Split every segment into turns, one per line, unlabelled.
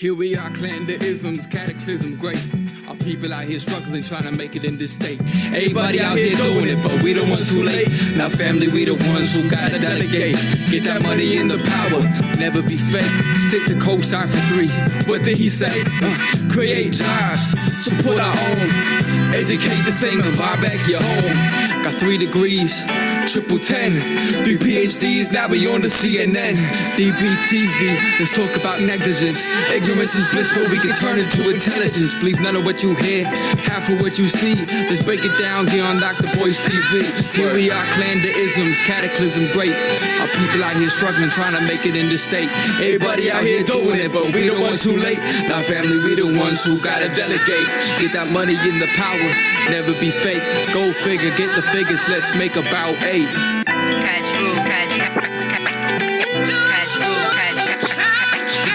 Here we are, clan the isms, cataclysm great. Our people out here struggling, trying to make it in this state. Everybody out here doing it, but we the ones who late. Now family, we the ones who gotta delegate. Get that money in the power, never be fake. Stick to cosign for 3. What did he say? Create jobs, support our own. Educate the same and buy back your home. Got 3 degrees, triple 10. 3 PhDs, now we on the CNN. DBTV, let's talk about negligence. Ignorance is bliss, but we can turn it to intelligence. Believe none of what you hear, half of what you see. Let's break it down here on Dr. Boyce TV. Here we are, clan the isms, cataclysm great. Our people out here struggling, trying to make it in this state. Everybody out here doing it, but we the ones who late. Now family, we the ones who gotta delegate. Get that money in the power, never be fake. Go figure, get the figures, let's make about 8.
Cash rule, cash rule,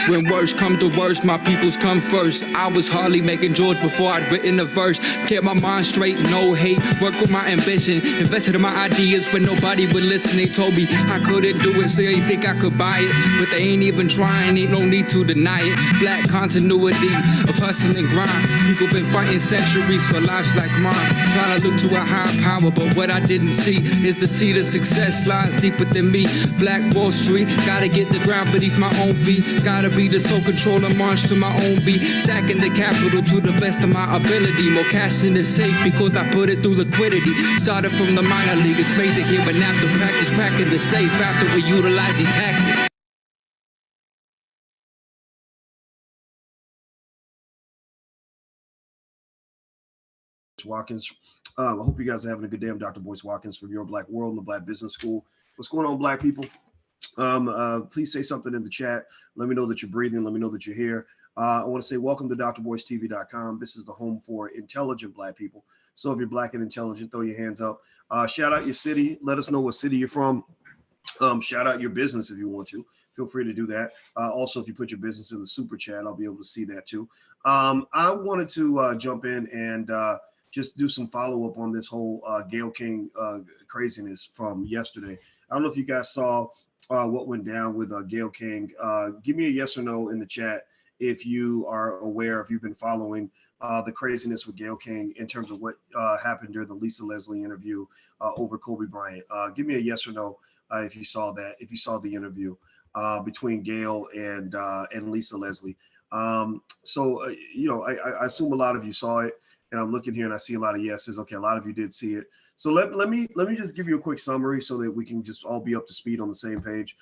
When worst come to worst, my peoples come first. I was hardly making George before I'd written a verse. Kept my mind straight, no hate, work with my ambition. Invested in my ideas when nobody would listen. They told me I couldn't do it, so they think I could buy it. But they ain't even trying, ain't no need to deny it. Black continuity of hustle and grind. People been fighting centuries for lives like mine. Trying to look to a higher power, but what I didn't see is the seed of success lies deeper than me. Black Wall Street, gotta get the ground beneath my own feet. Gotta be the sole controller, march to my own beat. Stacking the capital to the best of my ability. More cash in the safe because I put it through liquidity. Started from the minor league, it's major here, but after practice, cracking the safe after we utilize these tactics.
Watkins. I hope you guys are having a good day. I'm Dr. Boyce Watkins from Your Black World and the Black Business School. What's going on, Black people? Please say something in the chat. Let me know that you're breathing. Let me know that you're here. I want to say welcome to drboycetv.com. This is the home for intelligent Black people. So if you're Black and intelligent, throw your hands up. Shout out your city. Let us know what city you're from. Shout out your business if you want to. Feel free to do that. Also, if you put your business in the super chat, I'll be able to see that too. I wanted to jump in and just do some follow-up on this whole Gayle King craziness from yesterday. I don't know if you guys saw what went down with Gayle King. Give me a yes or no in the chat if you are aware, if you've been following the craziness with Gayle King in terms of what happened during the Lisa Leslie interview over Kobe Bryant. Give me a yes or no if you saw that, if you saw the interview between Gayle and Lisa Leslie. You know, I assume a lot of you saw it, and I'm looking here and I see a lot of yeses. Okay, a lot of you did see it. So let me just give you a quick summary so that we can just all be up to speed on the same page.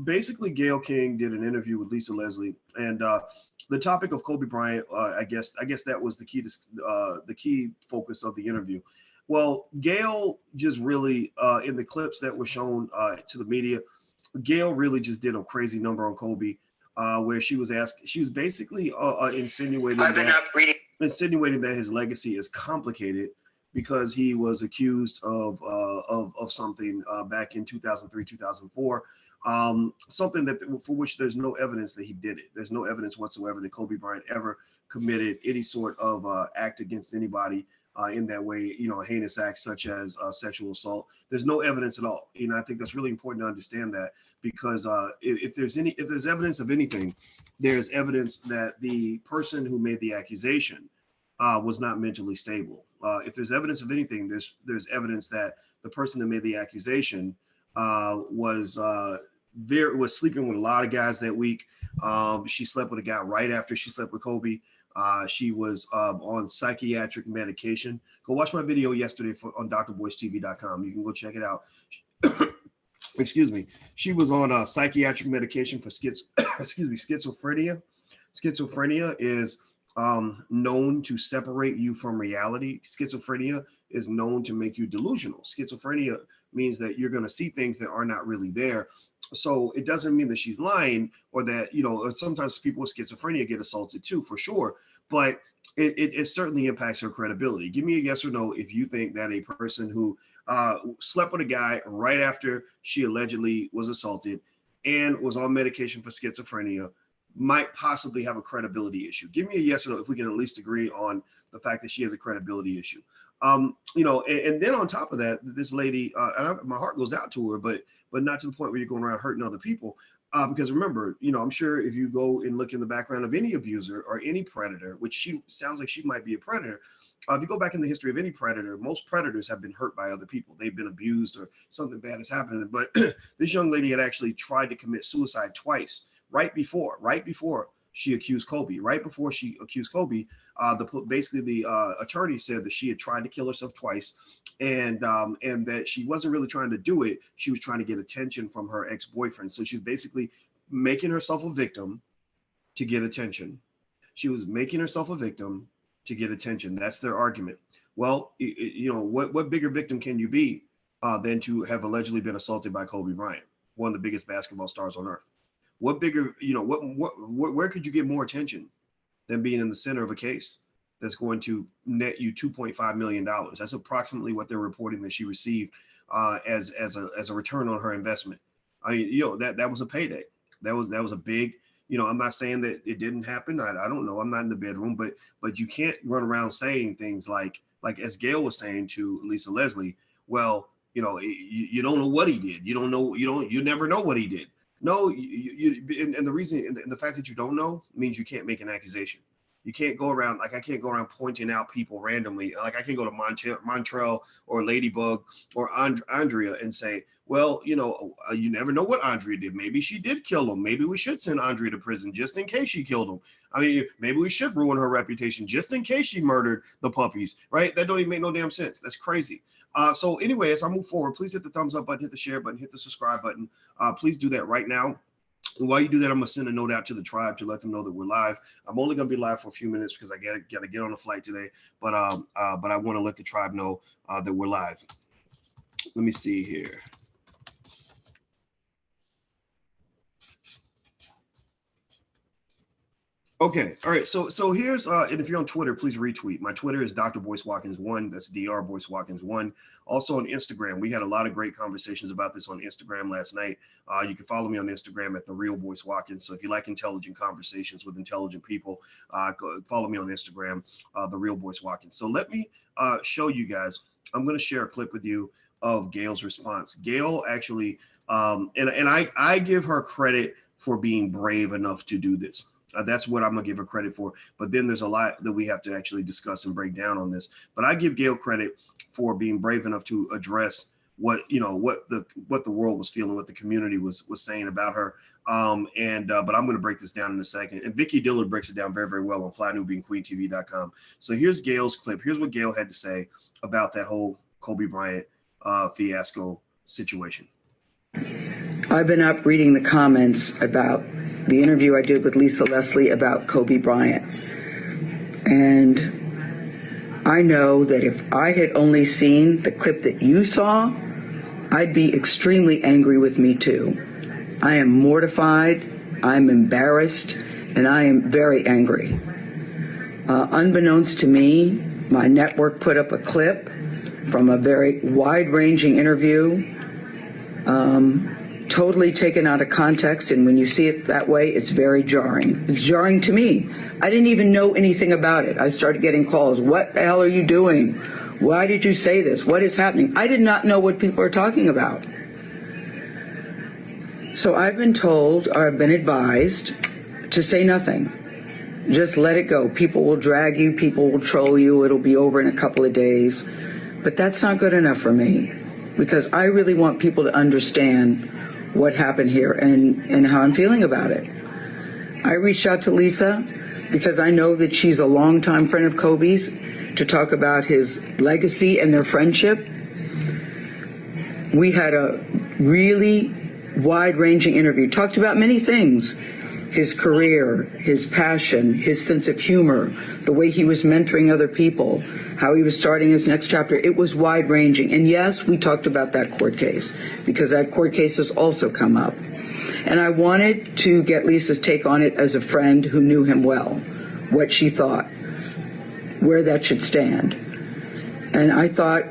Basically, Gayle King did an interview with Lisa Leslie, and the topic of Kobe Bryant, I guess that was the key focus of the interview. Well, Gayle just really in the clips that were shown to the media, Gayle really just did a crazy number on Kobe, where she was basically insinuating that his legacy is complicated because he was accused of something back in 2003, 2004, something that for which there's no evidence that he did it. There's no evidence whatsoever that Kobe Bryant ever committed any sort of act against anybody in that way, you know, a heinous act such as sexual assault. There's no evidence at all. You know, I think that's really important to understand that, because if there's evidence of anything, there's evidence that the person who made the accusation was not mentally stable. If there's evidence of anything, there's evidence that the person that made the accusation was sleeping with a lot of guys that week. She slept with a guy right after she slept with Kobe. She was on psychiatric medication. Go watch my video yesterday on drboycetv.com. You can go check it out. Excuse me. She was on psychiatric medication for schizophrenia. Schizophrenia is known to separate you from reality. Schizophrenia is known to make you delusional. Schizophrenia means that you're going to see things that are not really there. So it doesn't mean that she's lying, or that, you know, sometimes people with schizophrenia get assaulted too, for sure. But it certainly impacts her credibility. Give me a yes or no if you think that a person who slept with a guy right after she allegedly was assaulted and was on medication for schizophrenia might possibly have a credibility issue. Give me a yes or no if we can at least agree on the fact that she has a credibility issue. You know, and then on top of that, this lady, my heart goes out to her, but not to the point where you're going around hurting other people. Because remember, I'm sure if you go and look in the background of any abuser or any predator, which she sounds like she might be a predator. If you go back in the history of any predator, most predators have been hurt by other people. They've been abused or something bad has happened. But this young lady had actually tried to commit suicide twice right before she accused Kobe. Right before she accused Kobe, the attorney said that she had tried to kill herself twice, and that she wasn't really trying to do it. She was trying to get attention from her ex-boyfriend. So she's basically making herself a victim to get attention. She was making herself a victim to get attention. That's their argument. Well, what bigger victim can you be than to have allegedly been assaulted by Kobe Bryant, one of the biggest basketball stars on earth? What bigger, where could you get more attention than being in the center of a case that's going to net you $2.5 million? That's approximately what they're reporting that she received as a return on her investment. I mean, that was a payday. That was a big. I'm not saying that it didn't happen. I don't know. I'm not in the bedroom, but you can't run around saying things like as Gayle was saying to Lisa Leslie. Well, you don't know what he did. You never know what he did. No, and the reason, and the fact that you don't know means you can't make an accusation. You can't go around, I can't go around pointing out people randomly. I can go to Montrell or Ladybug or Andrea and say, well, you never know what Andrea did. Maybe she did kill him. Maybe we should send Andrea to prison just in case she killed him. I mean, maybe we should ruin her reputation just in case she murdered the puppies, right? That don't even make no damn sense. That's crazy. So anyway, as I move forward, please hit the thumbs up button, hit the share button, hit the subscribe button. Please do that right now. And while you do that, I'm going to send a note out to the tribe to let them know that we're live. I'm only going to be live for a few minutes because I got to get on a flight today. But I want to let the tribe know that we're live. Let me see here. Okay. All right. So here's and if you're on Twitter, please retweet. My Twitter is Dr. Boyce Watkins 1. That's Dr. Boyce Watkins 1. Also on Instagram, we had a lot of great conversations about this on Instagram last night. You can follow me on Instagram at The Real Boyce Watkins. So if you like intelligent conversations with intelligent people, follow me on Instagram, The Real Boyce Watkins. So let me show you guys. I'm going to share a clip with you of Gayle's response. Gayle actually, and I give her credit for being brave enough to do this. That's what I'm going to give her credit for. But then there's a lot that we have to actually discuss and break down on this. But I give Gayle credit for being brave enough to address what the world was feeling, what the community was saying about her. But I'm going to break this down in a second. And Vicky Dillard breaks it down very, very well on FlyNewbeanQueenTV.com. So here's Gayle's clip. Here's what Gayle had to say about that whole Kobe Bryant fiasco situation.
I've been up reading the comments about the interview I did with Lisa Leslie about Kobe Bryant. And I know that if I had only seen the clip that you saw, I'd be extremely angry with me too. I am mortified, I'm embarrassed, and I am very angry. Unbeknownst to me, my network put up a clip from a very wide-ranging interview, totally taken out of context, and when you see it that way, it's very jarring. It's jarring to me. I didn't even know anything about it. I started getting calls. What the hell are you doing? Why did you say this? What is happening? I did not know what people are talking about. So I've been told, or I've been advised, to say nothing. Just let it go. People will drag you. People will troll you. It'll be over in a couple of days. But that's not good enough for me, because I really want people to understand what happened here and how I'm feeling about it. I reached out to Lisa because I know that she's a longtime friend of Kobe's, to talk about his legacy and their friendship. We had a really wide-ranging interview, talked about many things: his career, his passion, his sense of humor, the way he was mentoring other people, how he was starting his next chapter. It was wide-ranging. And yes, we talked about that court case, because that court case has also come up. And I wanted to get Lisa's take on it as a friend who knew him well, what she thought, where that should stand. And I thought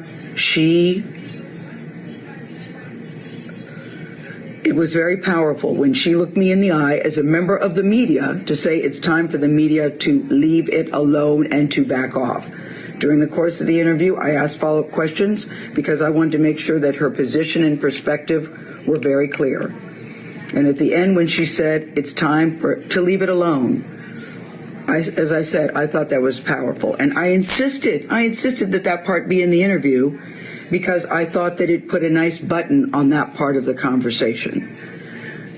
it was very powerful when she looked me in the eye as a member of the media to say it's time for the media to leave it alone and to back off. During the course of the interview, I asked follow-up questions because I wanted to make sure that her position and perspective were very clear. And at the end, when she said it's time to leave it alone, as I said, I thought that was powerful. And I insisted that part be in the interview because I thought that it put a nice button on that part of the conversation.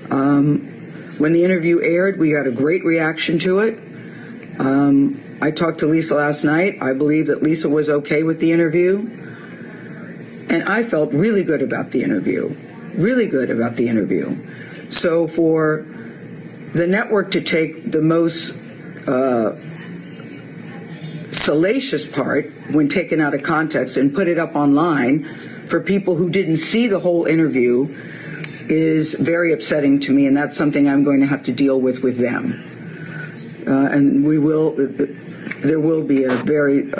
When the interview aired, we got a great reaction to it. I talked to Lisa last night. I believe that Lisa was okay with the interview. And I felt really good about the interview. So for the network to take the most salacious part when taken out of context and put it up online for people who didn't see the whole interview is very upsetting to me, and that's something I'm going to have to deal with them. And there will be a very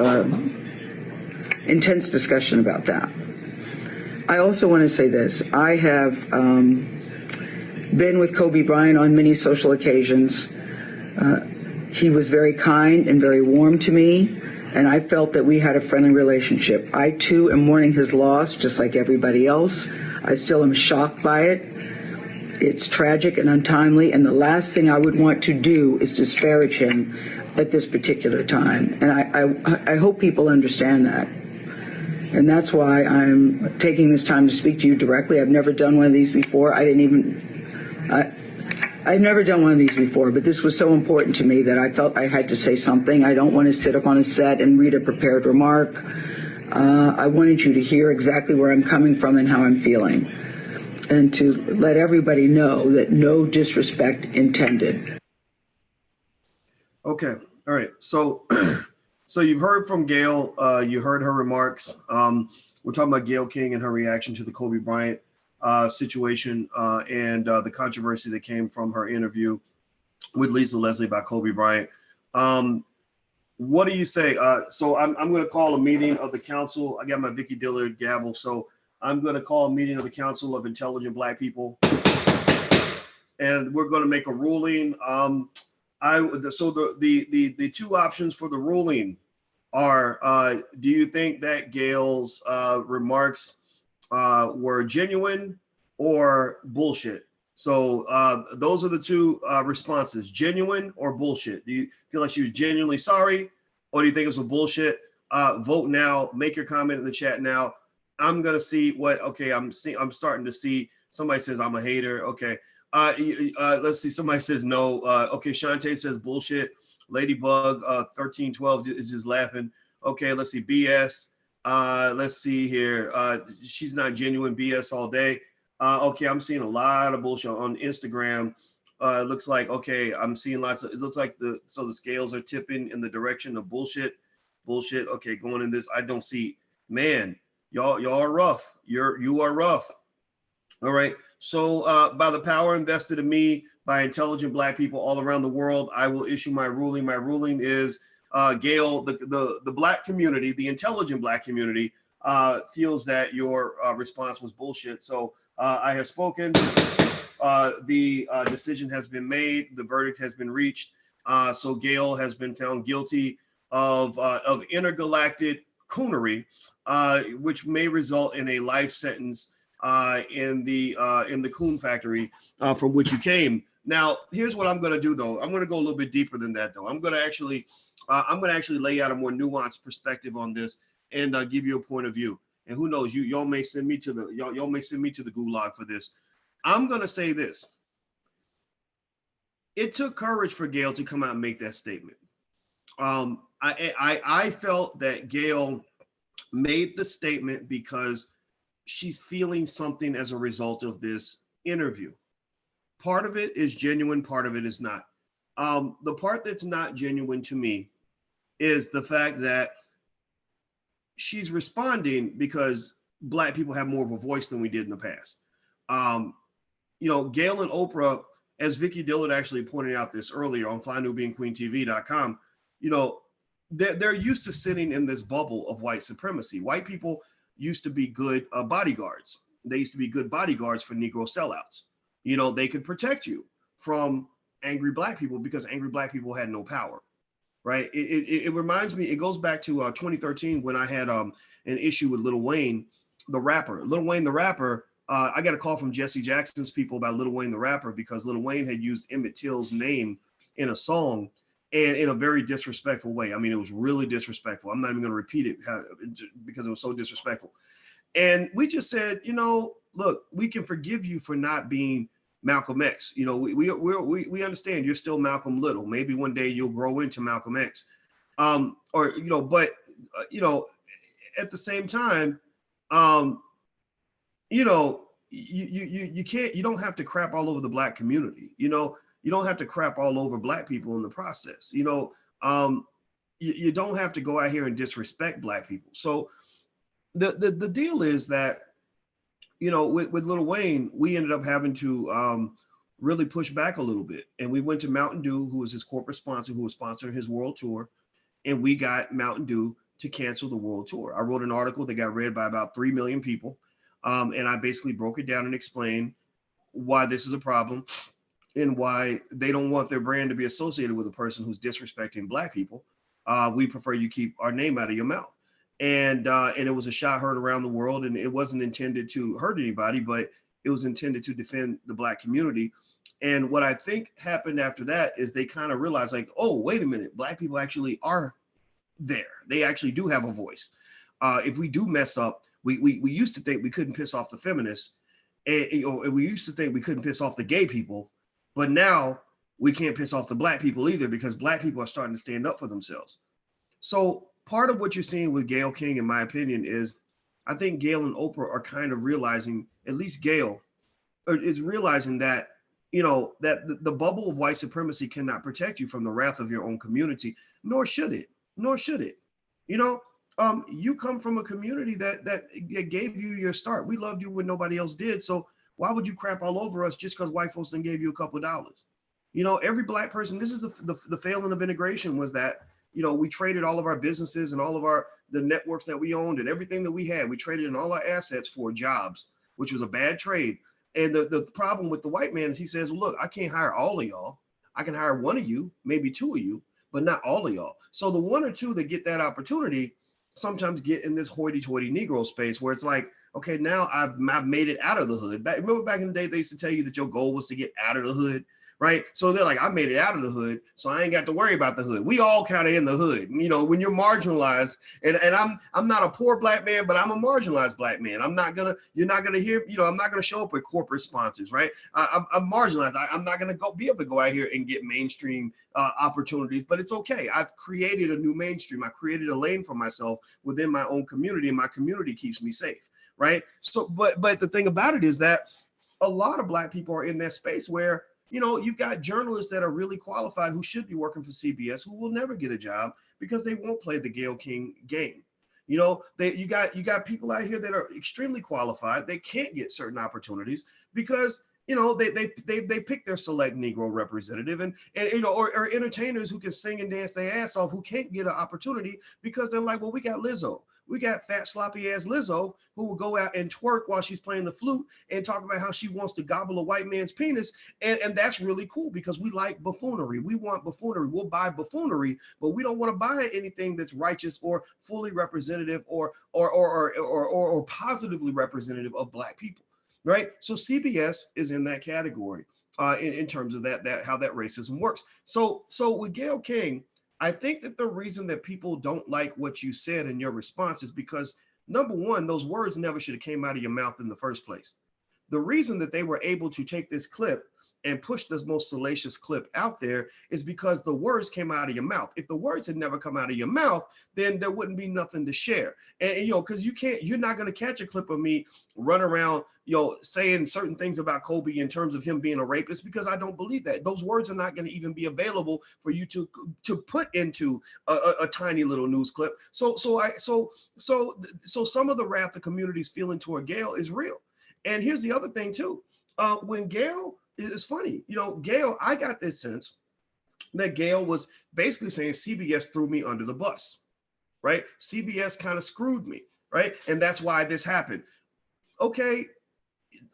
intense discussion about that. I also want to say this. I have been with Kobe Bryant on many social occasions. He was very kind and very warm to me, and I felt that we had a friendly relationship. I, too, am mourning his loss, just like everybody else. I still am shocked by it. It's tragic and untimely, and the last thing I would want to do is disparage him at this particular time. And I hope people understand that. And that's why I'm taking this time to speak to you directly. I've never done one of these before. I've never done one of these before, but this was so important to me that I felt I had to say something. I don't want to sit up on a set and read a prepared remark. I wanted you to hear exactly where I'm coming from and how I'm feeling, and to let everybody know that no disrespect intended.
Okay. All right. So, so you've heard from Gayle. You heard her remarks. We're talking about Gayle King and her reaction to the Kobe Bryant situation and the controversy that came from her interview with Lisa Leslie about Kobe Bryant. What do you say? So I'm going to call a meeting of the council. I got my Vicky Dillard gavel. So I'm going to call a meeting of the Council of Intelligent Black People, and we're going to make a ruling. So the two options for the ruling are: do you think that Gayle's remarks were genuine or bullshit? So those are the two responses: genuine or bullshit. Do you feel like she was genuinely sorry, or do you think it was a bullshit? Vote now. Make your comment in the chat now. I'm gonna see what. Okay, I'm starting to see. Somebody says I'm a hater. Okay. Let's see. Somebody says no. Okay, Shantae says bullshit. Ladybug 1312 is just laughing. Okay, let's see. BS. Let's see here. She's not genuine. BS all day. Okay, I'm seeing a lot of bullshit on Instagram. It looks like, okay, I'm seeing lots of, it looks like the scales are tipping in the direction of bullshit. Okay, going in this, I don't see, man, y'all are rough. You are rough. All right. So by the power invested in me by intelligent Black people all around the world, I will issue my ruling. My ruling is Gayle, the Black community, the intelligent Black community feels that your response was bullshit. So I have spoken. The decision has been made. The verdict has been reached. So Gayle has been found guilty of intergalactic coonery, which may result in a life sentence in the coon factory from which you came. Now, here's what I'm going to do, though. I'm going to go a little bit deeper than that, though. I'm going to actually lay out a more nuanced perspective on this and give you a point of view. And who knows, y'all may send me to the gulag for this. I'm going to say this. It took courage for Gayle to come out and make that statement. I felt that Gayle made the statement because she's feeling something as a result of this interview. Part of it is genuine, part of it is not. The part that's not genuine to me is the fact that she's responding because Black people have more of a voice than we did in the past. Gayle and Oprah, as Vicky Dillard actually pointed out this earlier on FlyNewBeingQueenTV.com, they're used to sitting in this bubble of white supremacy. White people used to be good bodyguards. They used to be good bodyguards for Negro sellouts. They could protect you from angry Black people because angry Black people had no power, right? It reminds me, it goes back to 2013 when I had an issue with Lil Wayne, the rapper. Lil Wayne, the rapper, I got a call from Jesse Jackson's people about Lil Wayne the rapper because Lil Wayne had used Emmett Till's name in a song and in a very disrespectful way. I mean, it was really disrespectful. I'm not even going to repeat it because it was so disrespectful. And we just said, look, we can forgive you for not being Malcolm X. We understand you're still Malcolm Little. Maybe one day you'll grow into Malcolm X. But at the same time, you don't have to crap all over the Black community. You don't have to crap all over Black people in the process. You don't have to go out here and disrespect Black people. So the deal is that, with Lil Wayne, we ended up having to really push back a little bit. And we went to Mountain Dew, who was his corporate sponsor, who was sponsoring his world tour. And we got Mountain Dew to cancel the world tour. I wrote an article that got read by about 3 million people. And I basically broke it down and explained why this is a problem and why they don't want their brand to be associated with a person who's disrespecting Black people. We prefer you keep our name out of your mouth. And it was a shot heard around the world, and it wasn't intended to hurt anybody, but it was intended to defend the Black community. And what I think happened after that is they kind of realized, like, oh, wait a minute, Black people actually are there. They actually do have a voice. If we do mess up, we used to think we couldn't piss off the feminists, and we used to think we couldn't piss off the gay people, but now we can't piss off the Black people either, because Black people are starting to stand up for themselves. So part of what you're seeing with Gayle King, in my opinion, is I think Gayle and Oprah are kind of realizing, at least Gayle is realizing that, that the bubble of white supremacy cannot protect you from the wrath of your own community, nor should it. You come from a community that gave you your start. We loved you when nobody else did. So why would you crap all over us just because white folks then gave you a couple of dollars? Every Black person, this is the failing of integration, was that, we traded all of our businesses and all of the networks that we owned and everything that we had. We traded in all our assets for jobs, which was a bad trade. And the problem with the white man is he says, well, look, I can't hire all of y'all. I can hire one of you, maybe two of you, but not all of y'all. So the one or two that get that opportunity sometimes get in this hoity-toity Negro space where it's like, okay, now I've made it out of the hood. Remember back in the day, they used to tell you that your goal was to get out of the hood, right? So they're like, I made it out of the hood, so I ain't got to worry about the hood. We all kind of in the hood, when you're marginalized, and I'm not a poor Black man, but I'm a marginalized Black man. You're not gonna hear, I'm not gonna show up with corporate sponsors, right? I'm marginalized. I'm not gonna be able to go out here and get mainstream opportunities, but it's okay. I've created a new mainstream. I created a lane for myself within my own community, and my community keeps me safe, right? So, but the thing about it is that a lot of Black people are in that space where, you've got journalists that are really qualified who should be working for CBS who will never get a job because they won't play the Gayle King game. You got people out here that are extremely qualified. They can't get certain opportunities because they pick their select Negro representative and or entertainers who can sing and dance their ass off who can't get an opportunity because they're like, well, we got Lizzo. We got fat, sloppy ass Lizzo who will go out and twerk while she's playing the flute and talk about how she wants to gobble a white man's penis. And that's really cool because we like buffoonery. We want buffoonery. We'll buy buffoonery, but we don't want to buy anything that's righteous or fully representative or positively representative of Black people. Right. So CBS is in that category in terms of that how that racism works. So with Gayle King, I think that the reason that people don't like what you said in your response is because, number one, those words never should have came out of your mouth in the first place. The reason that they were able to take this clip and push this most salacious clip out there is because the words came out of your mouth. If the words had never come out of your mouth, then there wouldn't be nothing to share. And because you're not going to catch a clip of me run around, saying certain things about Kobe in terms of him being a rapist, because I don't believe that. Those words are not going to even be available for you to put into a tiny little news clip. So some of the wrath the community's feeling toward Gayle is real. And here's the other thing too. When Gayle, it's funny, Gayle, I got this sense that Gayle was basically saying CBS threw me under the bus, right? CBS kind of screwed me, right? And that's why this happened. Okay,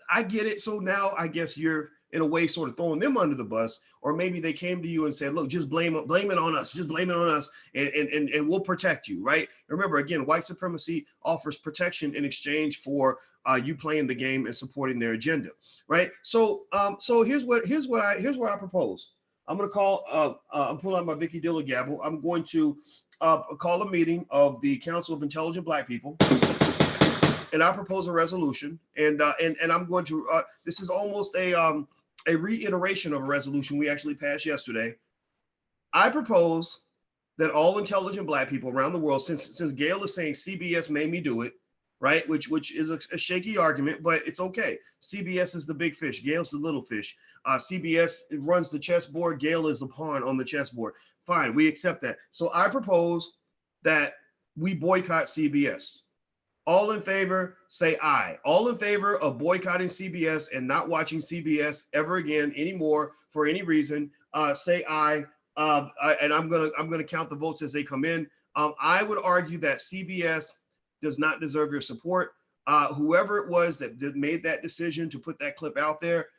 I get it. So now I guess you're in a way sort of throwing them under the bus, or maybe they came to you and said, look, just blame it on us, just blame it on us, and we'll protect you, right? Remember, again, white supremacy offers protection in exchange for you playing the game and supporting their agenda, right? So here's what I propose. I'm going to call, I'm pulling out my Vicky Diller gavel. I'm going to call a meeting of the Council of Intelligent Black People, and I propose a resolution, and I'm going to, this is almost a reiteration of a resolution we actually passed yesterday. I propose that all intelligent Black people around the world, since Gayle is saying CBS made me do it, right? Which is a shaky argument, but it's okay. CBS is the big fish. Gayle's the little fish. CBS runs the chessboard. Gayle is the pawn on the chessboard. Fine, we accept that. So I propose that we boycott CBS. All in favor, say aye. All in favor of boycotting CBS and not watching CBS ever again anymore for any reason, say aye. And I'm gonna count the votes as they come in. I would argue that CBS does not deserve your support. Whoever it was that made that decision to put that clip out there,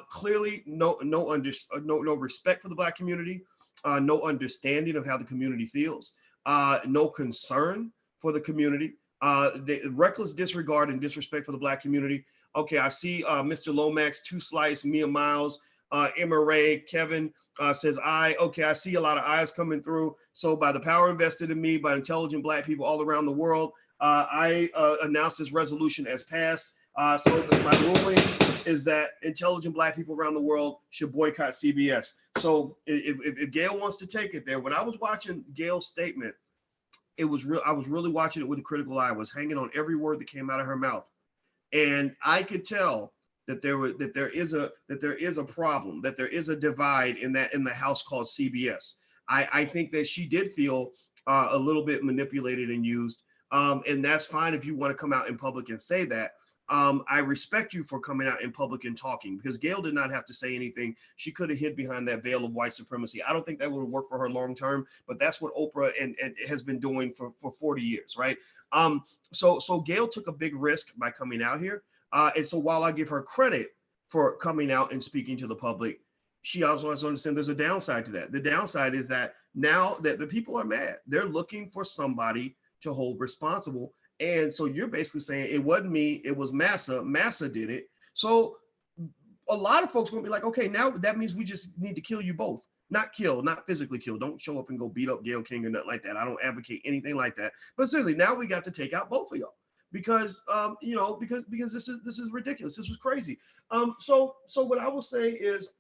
clearly no respect for the Black community, no understanding of how the community feels, no concern for the community. The reckless disregard and disrespect for the Black community. Okay, I see Mr. Lomax, Two Slice, Mia Miles, Emma Ray, Kevin says aye. Okay, I see a lot of ayes coming through. So by the power invested in me by intelligent Black people all around the world, I announce this resolution as passed. So my ruling is that intelligent Black people around the world should boycott CBS. So if Gayle wants to take it there, when I was watching Gayle's statement, it was real. I was really watching it with a critical eye. I was hanging on every word that came out of her mouth, and I could tell that there is a problem, that there is a divide in the house called CBS. I think that she did feel a little bit manipulated and used, and that's fine if you want to come out in public and say that. I respect you for coming out in public and talking, because Gayle did not have to say anything. She could have hid behind that veil of white supremacy. I don't think that would have worked for her long term, but that's what Oprah and has been doing for 40 years, right? So Gayle took a big risk by coming out here. And so while I give her credit for coming out and speaking to the public, she also has to understand there's a downside to that. The downside is that now that the people are mad, they're looking for somebody to hold responsible. And so you're basically saying it wasn't me, it was Massa. Massa did it. So a lot of folks are going to be like, okay, now that means we just need to kill you both. Not kill, not physically kill. Don't show up and go beat up Gayle King or nothing like that. I don't advocate anything like that. But seriously, now we got to take out both of y'all because because this is ridiculous. This was crazy. So what I will say is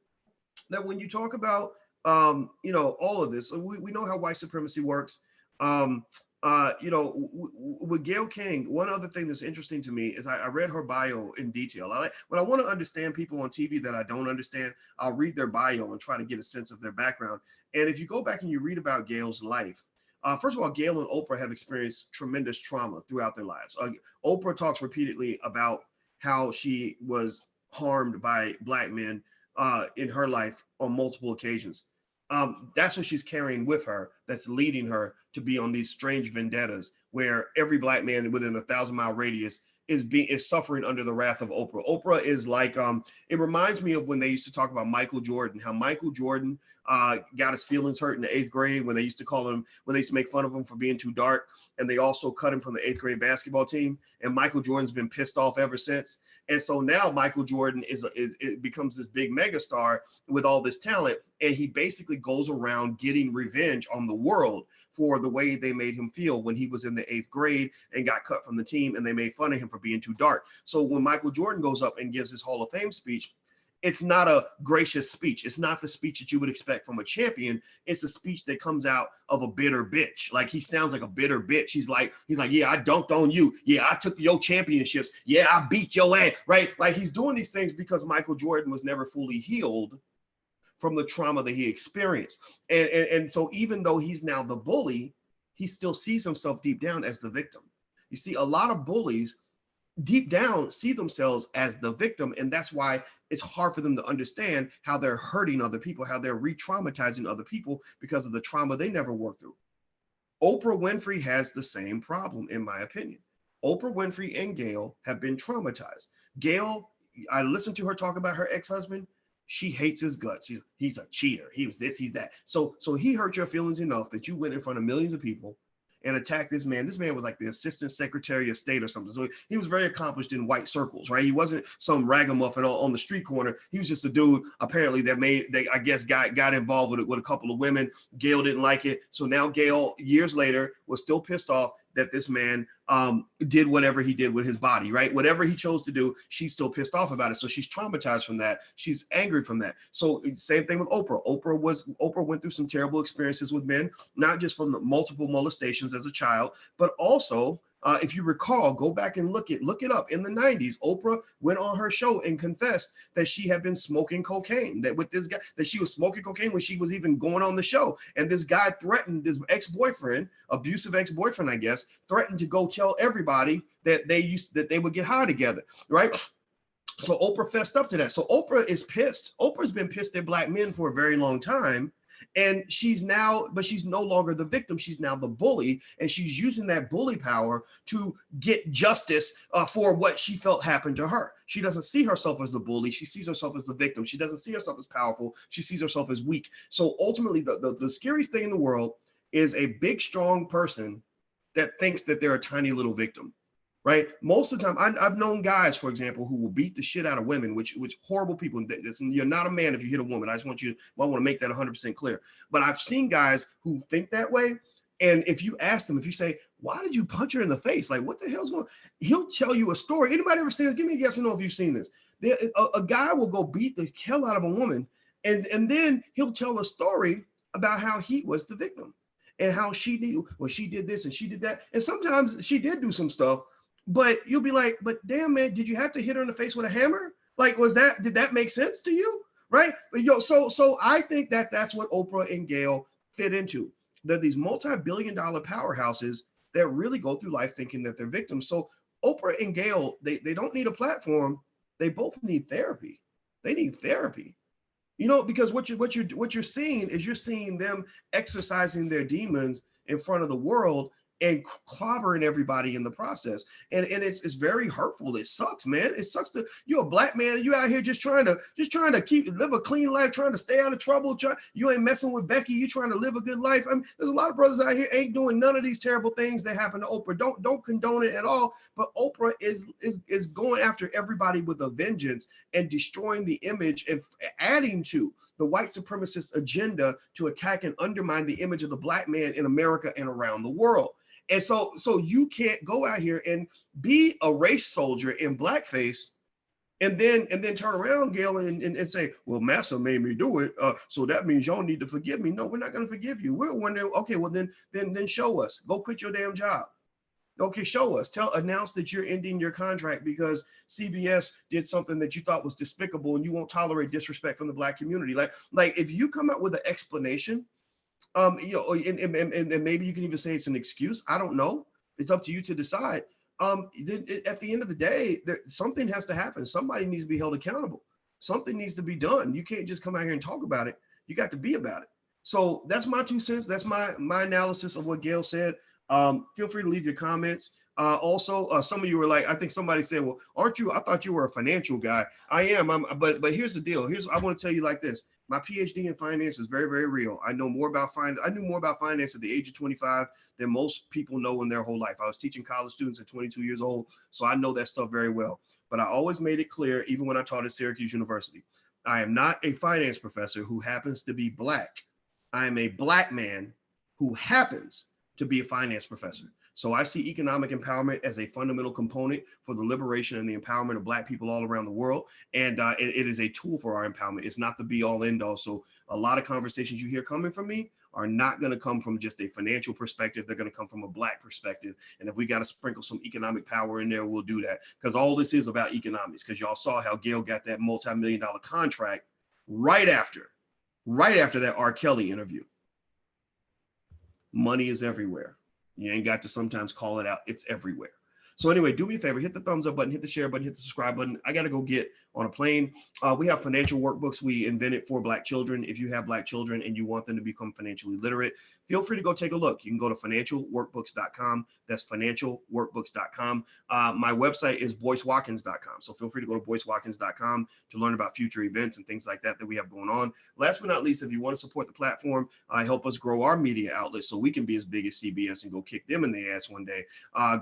that when you talk about all of this, we know how white supremacy works. With Gayle King, one other thing that's interesting to me is I read her bio in detail. When I want to understand people on TV that I don't understand, I'll read their bio and try to get a sense of their background. And if you go back and you read about Gayle's life, first of all, Gayle and Oprah have experienced tremendous trauma throughout their lives. Oprah talks repeatedly about how she was harmed by Black men in her life on multiple occasions. That's what she's carrying with her, that's leading her to be on these strange vendettas where every Black man within a 1,000-mile radius is suffering under the wrath of Oprah. Oprah is like, it reminds me of when they used to talk about Michael Jordan, how Michael Jordan got his feelings hurt in the 8th grade when they used to make fun of him for being too dark. And they also cut him from the 8th grade basketball team. And Michael Jordan's been pissed off ever since. And so now Michael Jordan becomes this big megastar with all this talent. And he basically goes around getting revenge on the world for the way they made him feel when he was in the 8th grade and got cut from the team, and they made fun of him for being too dark. So when Michael Jordan goes up and gives his Hall of Fame speech, it's not a gracious speech. It's not the speech that you would expect from a champion. It's a speech that comes out of a bitter bitch. Like, he sounds like a bitter bitch. He's like, yeah, I dunked on you. Yeah, I took your championships. Yeah, I beat your ass, right? Like, he's doing these things because Michael Jordan was never fully healed from the trauma that he experienced. And so even though he's now the bully, he still sees himself deep down as the victim. You see, a lot of bullies deep down see themselves as the victim, and that's why it's hard for them to understand how they're hurting other people, how they're re-traumatizing other people because of the trauma they never worked through. Oprah Winfrey has the same problem, in my opinion. Oprah Winfrey and Gayle have been traumatized. Gayle I listened to her talk about her ex-husband. She hates his guts. He's a cheater. He was this, he's that. So he hurt your feelings enough that you went in front of millions of people and attacked this man. This man was like the assistant secretary of state or something. So he was very accomplished in white circles, right? He wasn't some ragamuffin on the street corner. He was just a dude apparently that I guess got involved with a couple of women. Gayle didn't like it. So now Gayle, years later, was still pissed off that this man did whatever he did with his body, right? Whatever he chose to do, she's still pissed off about it. So she's traumatized from that. She's angry from that. So same thing with Oprah. Oprah went through some terrible experiences with men, not just from the multiple molestations as a child, but also if you recall, go back and look it up. In the 90s, Oprah went on her show and confessed that she had been smoking cocaine, that with this guy, that she was smoking cocaine when she was even going on the show. And this guy threatened this ex-boyfriend, abusive ex-boyfriend, I guess, threatened to go tell everybody that they would get high together, right? So Oprah fessed up to that. So Oprah is pissed. Oprah's been pissed at black men for a very long time. And she's no longer the victim. She's now the bully. And she's using that bully power to get justice for what she felt happened to her. She doesn't see herself as the bully. She sees herself as the victim. She doesn't see herself as powerful. She sees herself as weak. So ultimately, the scariest thing in the world is a big, strong person that thinks that they're a tiny little victim. Right. Most of the time, I've known guys, for example, who will beat the shit out of women, which horrible people. You're not a man if you hit a woman. I want to make that 100% clear. But I've seen guys who think that way. And if you ask them, if you say, why did you punch her in the face? Like, what the hell's going on? He'll tell you a story. Anybody ever seen this? Give me a yes or no if you've seen this. A guy will go beat the hell out of a woman. And then he'll tell a story about how he was the victim and how she did this and she did that. And sometimes she did do some stuff. But you'll be like, but damn, man, did you have to hit her in the face with a hammer? Like, did that make sense to you? Right. But so I think that's what Oprah and Gayle fit into. They're these multi-billion-dollar powerhouses that really go through life thinking that they're victims. So Oprah and Gayle, they don't need a platform. They both need therapy. They need therapy. Because what you're seeing is you're seeing them exercising their demons in front of the world and clobbering everybody in the process. And it's very hurtful. It sucks, man. It sucks you're a black man. You out here just trying to live a clean life, trying to stay out of trouble. You ain't messing with Becky. You trying to live a good life. I mean, there's a lot of brothers out here ain't doing none of these terrible things that happen to Oprah. Don't condone it at all. But Oprah is going after everybody with a vengeance and destroying the image and adding to the white supremacist agenda to attack and undermine the image of the black man in America and around the world. And so you can't go out here and be a race soldier in blackface and then turn around, Gayle, and say, well, Massa made me do it. So that means y'all need to forgive me. No, we're not going to forgive you. We're wondering, okay, well, then show us. Go quit your damn job. Okay, show us. Announce that you're ending your contract because CBS did something that you thought was despicable and you won't tolerate disrespect from the black community. Like if you come up with an explanation, and maybe you can even say it's an excuse. I don't know. It's up to you to decide. Then at the end of the day, something has to happen. Somebody needs to be held accountable. Something needs to be done. You can't just come out here and talk about it. You got to be about it. So that's my 2 cents. That's my analysis of what Gayle said. Feel free to leave your comments. Also, some of you were like, I think somebody said, well, aren't you? I thought you were a financial guy. I am. But here's the deal. I want to tell you like this. My PhD in finance is very, very real. I know more about finance. I knew more about finance at the age of 25 than most people know in their whole life. I was teaching college students at 22 years old, so I know that stuff very well. But I always made it clear, even when I taught at Syracuse University, I am not a finance professor who happens to be black. I am a black man who happens to be a finance professor. So I see economic empowerment as a fundamental component for the liberation and the empowerment of black people all around the world. And it is a tool for our empowerment. It's not the be all end all. So a lot of conversations you hear coming from me are not going to come from just a financial perspective. They're going to come from a black perspective. And if we got to sprinkle some economic power in there, we'll do that. Because all this is about economics. Because y'all saw how Gayle got that multi-million-dollar contract right after that R. Kelly interview. Money is everywhere. You ain't got to sometimes call it out. It's everywhere. So anyway, do me a favor, hit the thumbs up button, hit the share button, hit the subscribe button. I got to go get on a plane. We have financial workbooks we invented for Black children. If you have Black children and you want them to become financially literate, feel free to go take a look. You can go to financialworkbooks.com. That's financialworkbooks.com. My website is boycewatkins.com. So feel free to go to boycewatkins.com to learn about future events and things like that we have going on. Last but not least, if you want to support the platform, help us grow our media outlets so we can be as big as CBS and go kick them in the ass one day,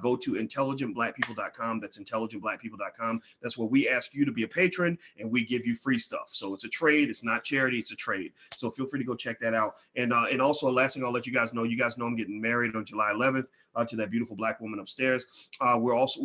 go to intelligentblackpeople.com. That's intelligentblackpeople.com. That's where we ask you to be a patron and we give you free stuff. So it's a trade. It's not charity. It's a trade. So feel free to go check that out. And also, last thing I'll let you guys know I'm getting married on July 11th to that beautiful Black woman upstairs. We're also,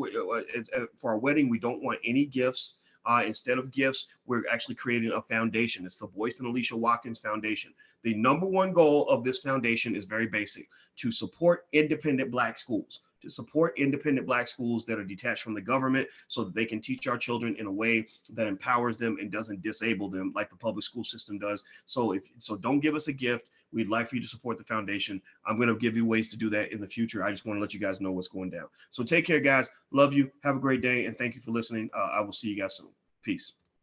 for our wedding, we don't want any gifts. Instead of gifts, we're actually creating a foundation. It's the Boyce and Alicia Watkins Foundation. The number one goal of this foundation is very basic: to support independent Black schools, to support independent Black schools that are detached from the government so that they can teach our children in a way that empowers them and doesn't disable them like the public school system does. So don't give us a gift. We'd like for you to support the foundation. I'm going to give you ways to do that in the future. I just want to let you guys know what's going down. So take care, guys. Love you. Have a great day. And thank you for listening. I will see you guys soon. Peace.